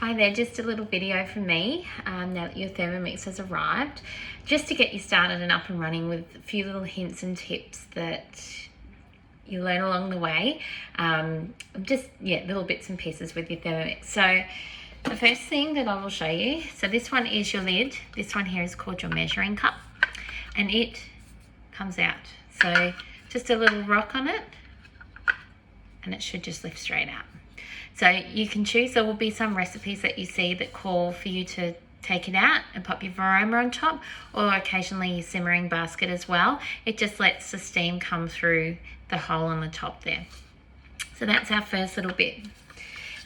Hi there, just a little video from me now that your Thermomix has arrived, just to get you started and up and running with a few little hints and tips that you learn along the way. Little bits and pieces with your Thermomix. So the first thing that I will show you, so this one is your lid. This one here is called your measuring cup, and it comes out. So just a little rock on it and it should just lift straight out. So you can choose, there will be some recipes that you see that call for you to take it out and pop your varoma on top, or occasionally your simmering basket as well. It just lets the steam come through the hole on the top there. So that's our first little bit.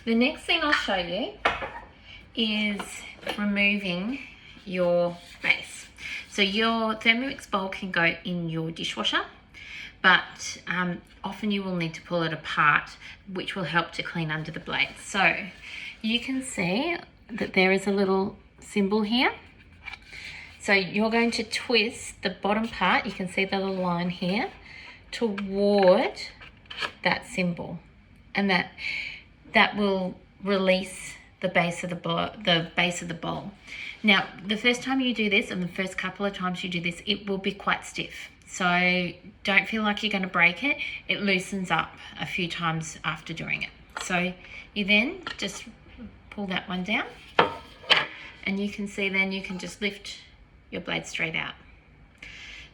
The next thing I'll show you is removing your base. So your Thermomix bowl can go in your dishwasher, but often you will need to pull it apart, which will help to clean under the blades. So you can see that there is a little symbol here. So you're going to twist the bottom part, you can see the little line here, toward that symbol, and that will release the base of the bowl. Now, the first time you do this, and the first couple of times you do this, it will be quite stiff. So don't feel like you're going to break it. It loosens up a few times after doing it. So you then just pull that one down, and you can see then you can just lift your blade straight out.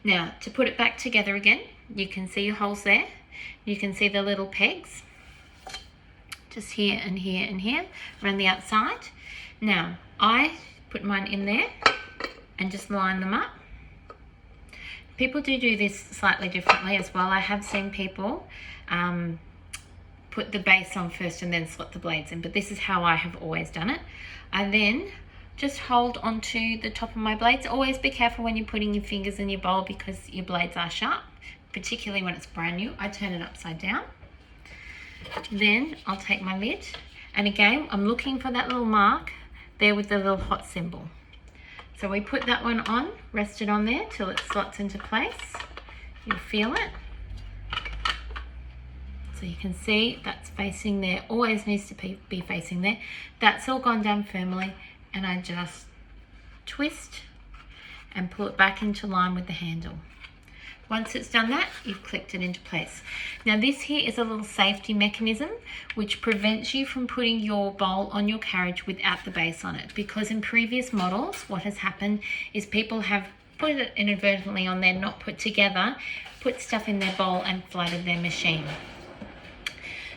Now, to put it back together again, you can see your holes there. You can see the little pegs, just here and here and here around the outside. Now, I put mine in there and just line them up. People do this slightly differently as well. I have seen people put the base on first and then slot the blades in, but this is how I have always done it. I then just hold onto the top of my blades. Always be careful when you're putting your fingers in your bowl, because your blades are sharp, particularly when it's brand new. I turn it upside down. Then I'll take my lid, and again, I'm looking for that little mark there with the little hot symbol. So we put that one on, rest it on there till it slots into place. You'll feel it. So you can see that's facing there, always needs to be facing there. That's all gone down firmly, and I just twist and pull it back into line with the handle. Once it's done that, you've clicked it into place. Now this here is a little safety mechanism which prevents you from putting your bowl on your carriage without the base on it, because in previous models what has happened is people have put it inadvertently on there, not put together, put stuff in their bowl and flooded their machine.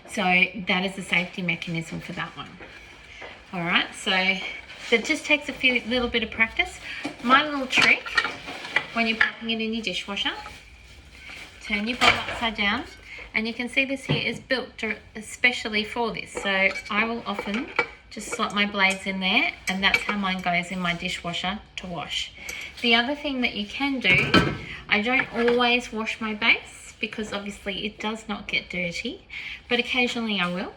So that is the safety mechanism for that one. Alright, so that just takes a little bit of practice. My little trick when you're popping it in your dishwasher, turn your bowl upside down, and you can see this here is built especially for this. So I will often just slot my blades in there, and that's how mine goes in my dishwasher to wash. The other thing that you can do, I don't always wash my base because obviously it does not get dirty, but occasionally I will.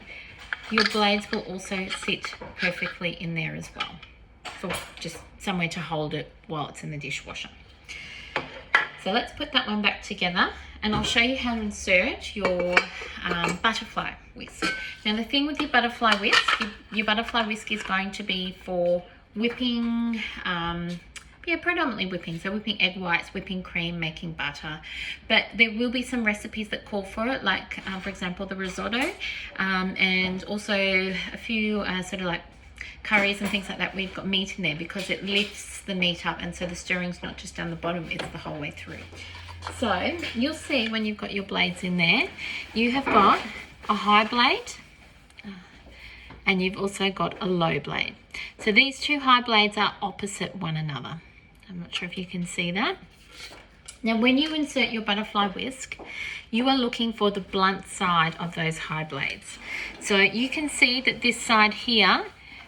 Your blades will also sit perfectly in there as well, for just somewhere to hold it while it's in the dishwasher. So let's put that one back together, and I'll show you how to insert your butterfly whisk. Now the thing with your butterfly whisk, your butterfly whisk is going to be for whipping, predominantly whipping, so whipping egg whites, whipping cream, making butter. But there will be some recipes that call for it, like for example the risotto, and also a few sort of like curries and things like that. We've got meat in there because it lifts the meat up, and so the stirring's not just down the bottom, it's the whole way through. So you'll see when you've got your blades in there, you have got a high blade and you've also got a low blade. So these two high blades are opposite one another. I'm not sure if you can see that. Now when you insert your butterfly whisk, you are looking for the blunt side of those high blades. So you can see that this side here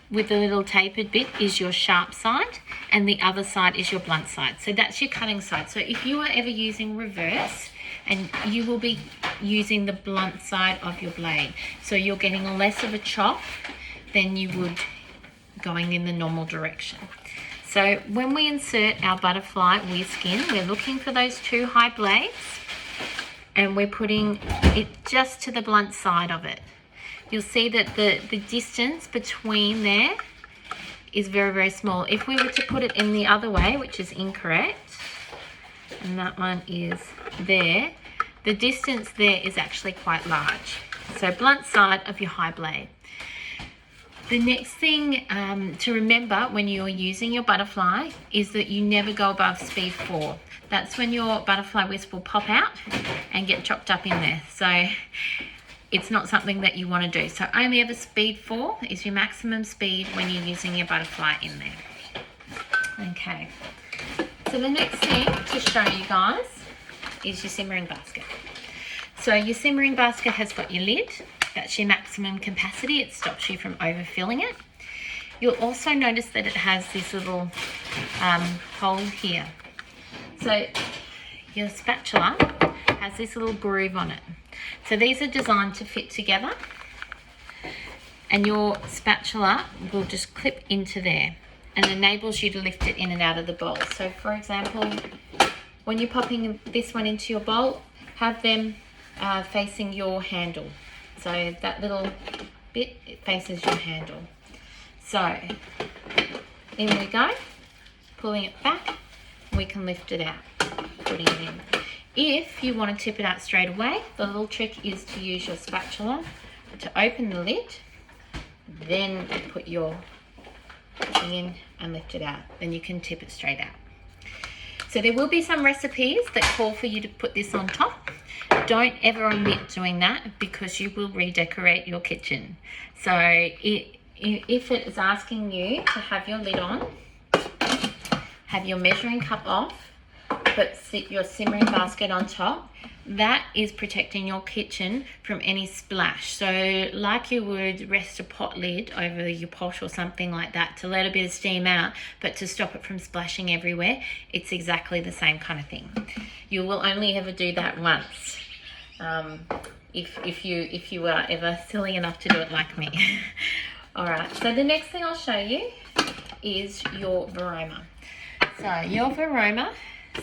with the little tapered bit is your sharp side, and the other side is your blunt side. So that's your cutting side. So if you are ever using reverse, and you will be using the blunt side of your blade, so you're getting less of a chop than you would going in the normal direction. So when we insert our butterfly whisk in, we're looking for those two high blades, and we're putting it just to the blunt side of it. You'll see that the distance between there is very, very small. If we were to put it in the other way, which is incorrect, and that one is there, the distance there is actually quite large. So blunt side of your high blade. The next thing to remember when you're using your butterfly is that you never go above speed 4. That's when your butterfly wisp will pop out and get chopped up in there. So it's not something that you want to do. So only ever speed 4 is your maximum speed when you're using your butterfly in there. Okay. So the next thing to show you guys is your simmering basket. So your simmering basket has got your lid. That's your maximum capacity. It stops you from overfilling it. You'll also notice that it has this little hole here. So your spatula has this little groove on it. So these are designed to fit together, and your spatula will just clip into there and enables you to lift it in and out of the bowl. So for example, when you're popping this one into your bowl, have them facing your handle. So that little bit, it faces your handle. So in we go, pulling it back, we can lift it out, putting it in. If you want to tip it out straight away, the little trick is to use your spatula to open the lid, then put your thing in and lift it out. Then you can tip it straight out. So there will be some recipes that call for you to put this on top. Don't ever omit doing that because you will redecorate your kitchen. So if it is asking you to have your lid on, have your measuring cup off, put your simmering basket on top, that is protecting your kitchen from any splash. So like you would rest a pot lid over your pot or something like that to let a bit of steam out, but to stop it from splashing everywhere, it's exactly the same kind of thing. You will only ever do that once. If you are ever silly enough to do it like me. All right, so the next thing I'll show you is your varoma. So your varoma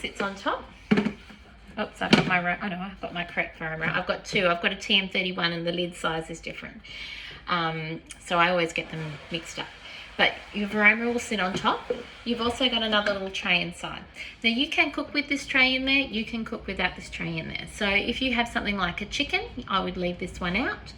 sits on top. Oops, I've got I've got my correct varoma. I've got two. I've got a TM31 and the lid size is different. So I always get them mixed up. But your varoma will sit on top. You've also got another little tray inside. Now you can cook with this tray in there, you can cook without this tray in there. So if you have something like a chicken, I would leave this one out.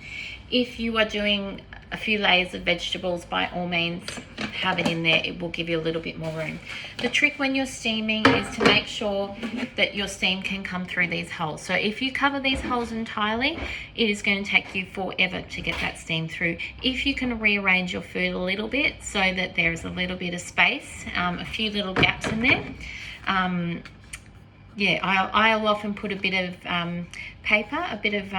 If you are doing a few layers of vegetables, by all means have it in there. It will give you a little bit more room. The trick when you're steaming is to make sure that your steam can come through these holes. So if you cover these holes entirely, it is going to take you forever to get that steam through. If you can rearrange your food a little bit so that there is a little bit of space, a few little gaps in there, I'll often put a bit of paper, a bit of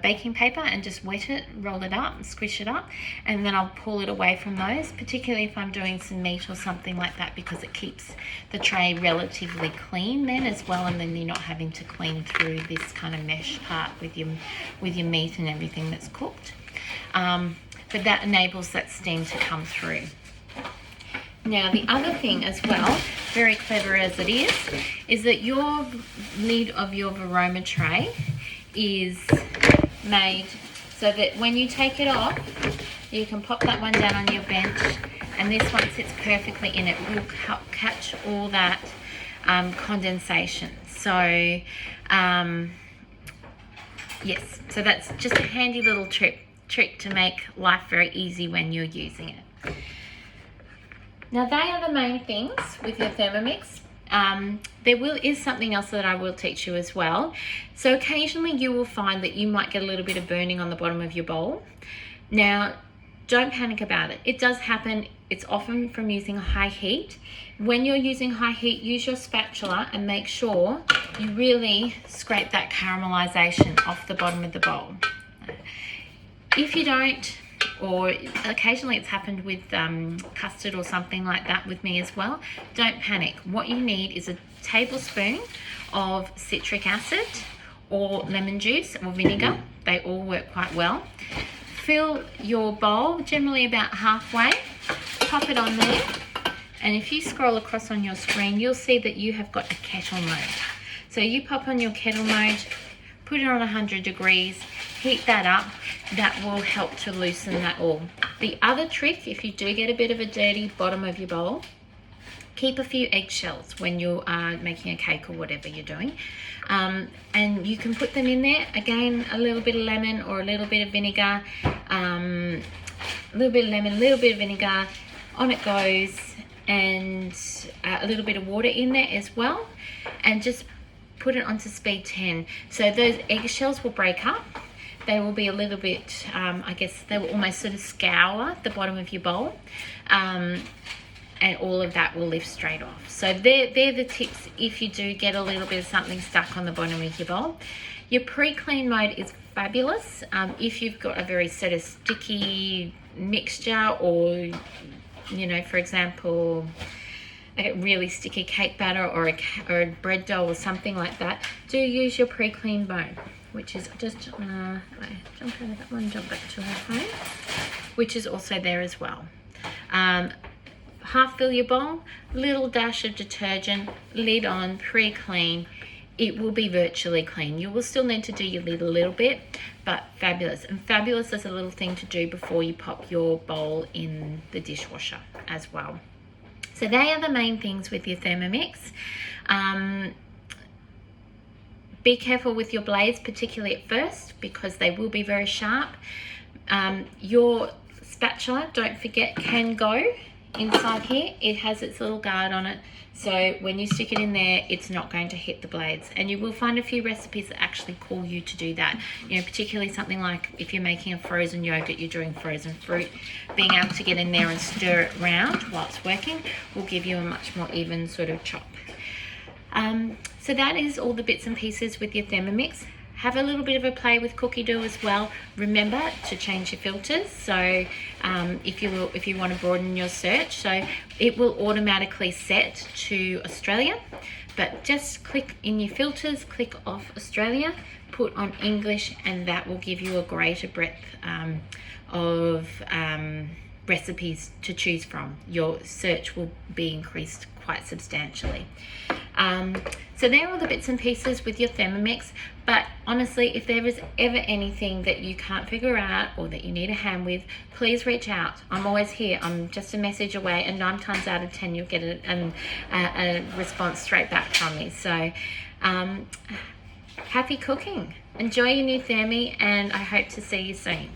baking paper, and just wet it, roll it up, squish it up, and then I'll pull it away from those, particularly if I'm doing some meat or something like that, because it keeps the tray relatively clean then as well, and then you're not having to clean through this kind of mesh part with your meat and everything that's cooked. But that enables that steam to come through. Now the other thing as well, very clever as it is that your lid of your varoma tray is made so that when you take it off, you can pop that one down on your bench, and this one sits perfectly in it. Will catch all that condensation. So yes, so that's just a handy little trick to make life very easy when you're using it. Now they are the main things with your Thermomix. There is something else that I will teach you as well. So occasionally you will find that you might get a little bit of burning on the bottom of your bowl. Now don't panic about it. It does happen. It's often from using high heat. When you're using high heat, use your spatula and make sure you really scrape that caramelization off the bottom of the bowl. If you don't, or occasionally it's happened with custard or something like that with me as well, don't panic. What you need is a tablespoon of citric acid or lemon juice or vinegar. They all work quite well. Fill your bowl generally about halfway, pop it on there, and if you scroll across on your screen, you'll see that you have got a kettle mode. So you pop on your kettle mode, put it on 100 degrees, heat that up. That will help to loosen that all. The other trick, if you do get a bit of a dirty bottom of your bowl, keep a few eggshells when you are making a cake or whatever you're doing. And you can put them in there. Again, a little bit of lemon or a little bit of vinegar. A little bit of lemon, a little bit of vinegar. On it goes. And a little bit of water in there as well. And just put it onto speed 10. So those eggshells will break up. They will be a little bit, I guess, they will almost sort of scour the bottom of your bowl. And all of that will lift straight off. So they're the tips if you do get a little bit of something stuck on the bottom of your bowl. Your pre-clean mode is fabulous. If you've got a very sort of sticky mixture, or, you know, for example, a really sticky cake batter or a bread dough or something like that, do use your pre-clean mode, which is just, jump out of that one, jump back to our home, which is also there as well. Half fill your bowl, little dash of detergent, lid on, pre-clean. It will be virtually clean. You will still need to do your lid a little bit, but fabulous. And fabulous is a little thing to do before you pop your bowl in the dishwasher as well. So they are the main things with your Thermomix. Be careful with your blades, particularly at first, because they will be very sharp. Your spatula, don't forget, can go inside here. It has its little guard on it, so when you stick it in there, it's not going to hit the blades. And you will find a few recipes that actually call you to do that. You know, particularly something like if you're making a frozen yogurt, you're doing frozen fruit, being able to get in there and stir it around while it's working will give you a much more even sort of chop. So that is all the bits and pieces with your Thermomix. Have a little bit of a play with cookie dough as well. Remember to change your filters. So if you want to broaden your search, so it will automatically set to Australia, but just click in your filters, click off Australia, put on English, and that will give you a greater breadth of recipes to choose from. Your search will be increased quite substantially. So there are all the bits and pieces with your Thermomix, but honestly, if there is ever anything that you can't figure out or that you need a hand with, please reach out. I'm always here. I'm just a message away, and 9 times out of 10 you'll get a response straight back from me. So happy cooking. Enjoy your new Thermi, and I hope to see you soon.